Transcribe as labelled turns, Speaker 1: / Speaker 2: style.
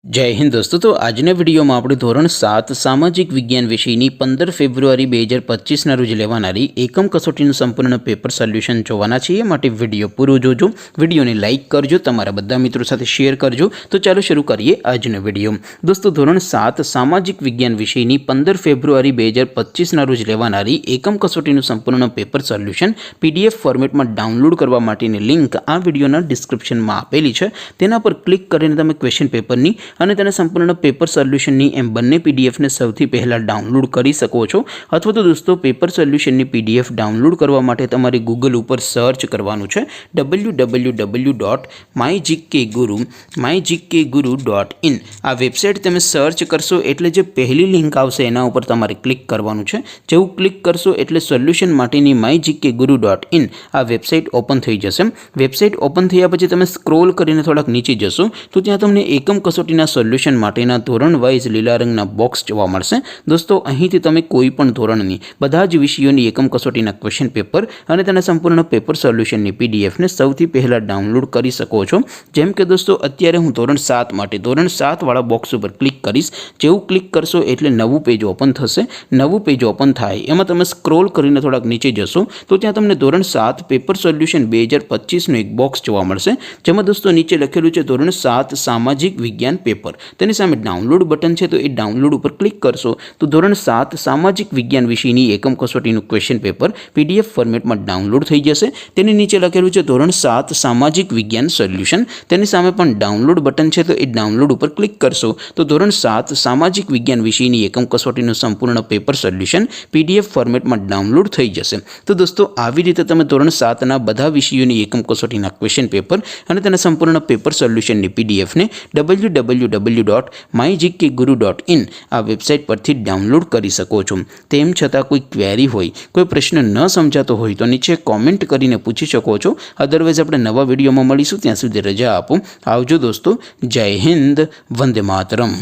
Speaker 1: जय हिंद दोस्तों। तो આજના વિડીયોમાં આપણે ધોરણ 7 સામાજિક વિજ્ઞાન વિષયની 15 ફેબ્રુઆરી 2025ના રોજ લેવાનારી એકમ કસોટીનું સંપૂર્ણ પેપર સોલ્યુશન જોવાના છીએ। માટે વિડીયો પૂરો જોજો, વિડીયોને લાઇક કરજો, તમારા બધા મિત્રો સાથે શેર કરજો। તો ચાલો શરૂ કરીએ આજનો વિડીયો। દોસ્તો ધોરણ 7 સામાજિક વિજ્ઞાન વિષયની 15 ફેબ્રુઆરી 2025ના રોજ લેવાનારી એકમ કસોટીનું સંપૂર્ણ પેપર સોલ્યુશન PDF ફોર્મેટમાં ડાઉનલોડ કરવા માટેની લિંક આ વિડીયોના ડિસ્ક્રિપ્શનમાં આપેલી છે। તેના પર ક્લિક કરીને તમે ક્વેશ્ચન પેપરની અને તેને સંપૂર્ણ પેપર સોલ્યુશનની એમ બંને પીડીએફને સૌથી પહેલાં ડાઉનલોડ કરી શકો છો। અથવા તો દોસ્તો પેપર સોલ્યુશનની પીડીએફ ડાઉનલોડ કરવા માટે તમારે ગૂગલ ઉપર સર્ચ કરવાનું છે www.mygkguru.in। આ વેબસાઇટ તમે સર્ચ કરશો એટલે જે પહેલી લિંક આવશે એના ઉપર તમારે ક્લિક કરવાનું છે। જેવું ક્લિક કરશો એટલે સોલ્યુશન માટેની mygkguru.in આ વેબસાઇટ ઓપન થઈ જશે। વેબસાઇટ ઓપન થયા પછી તમે સ્ક્રોલ કરીને થોડાક નીચે જશો તો ત્યાં તમને એકમ કસોટીના સોલ્યુશન માટેના ધોરણ વાઇઝ લીલા રંગના બોક્સ જોવા મળશે। દોસ્તો અહીંથી તમે કોઈ પણ ધોરણની બધા જ વિષયોની એકમ કસોટીના ક્વેશ્ચન પેપર અને તેના સંપૂર્ણ પેપર સોલ્યુશનની પીડીએફને સૌથી પહેલાં ડાઉનલોડ કરી શકો છો। જેમ કે દોસ્તો અત્યારે હું ધોરણ 7 માટે ધોરણ 7 વાળા બોક્સ ઉપર ક્લિક કરીશ। જેવું ક્લિક કરશો એટલે નવું પેજ ઓપન થશે। નવું પેજ ઓપન થાય એમાં તમે સ્ક્રોલ કરીને થોડાક નીચે જશો તો ત્યાં તમને ધોરણ 7 પેપર સોલ્યુશન 2025નું એક બોક્સ જોવા મળશે। જેમાં દોસ્તો નીચે લખેલું છે ધોરણ 7 સામાજિક વિજ્ઞાન પેપર। તેની સામે ડાઉનલોડ બટન છે તો એ ડાઉનલોડ ઉપર ક્લિક કરશો તો ધોરણ 7 સામાજિક વિજ્ઞાન વિષયની એકમ કસોટીનું ક્વેશ્ચન પેપર PDF ફોર્મેટમાં ડાઉનલોડ થઈ જશે। તેની નીચે લખેલું છે ધોરણ 7 સામાજિક વિજ્ઞાન સોલ્યુશન। તેની સામે પણ ડાઉનલોડ બટન છે તો એ ડાઉનલોડ ઉપર ક્લિક કરશો તો ધોરણ 7 સામાજિક વિજ્ઞાન વિષયની એકમ કસોટીનું સંપૂર્ણ પેપર સોલ્યુશન PDF ફોર્મેટમાં ડાઉનલોડ થઈ જશે। તો દોસ્તો આવી રીતે તમે ધોરણ 7ના બધા વિષયોની એકમ કસોટીના ક્વેશ્ચન પેપર અને તેના સંપૂર્ણ પેપર સોલ્યુશનની પીડીએફને www.mygkguru.in આ વેબસાઇટ પરથી ડાઉનલોડ કરી શકો છો। તેમ છતાં કોઈ ક્વેરી હોય, કોઈ પ્રશ્ન ન સમજાતો હોય તો નીચે કોમેન્ટ કરીને પૂછી શકો છો। અદરવાઇઝ આપણે નવા વિડીયોમાં મળીશું, ત્યાં સુધી રજા આપો। આવજો દોસ્તો, જય હિન્દ, વંદે માતરમ।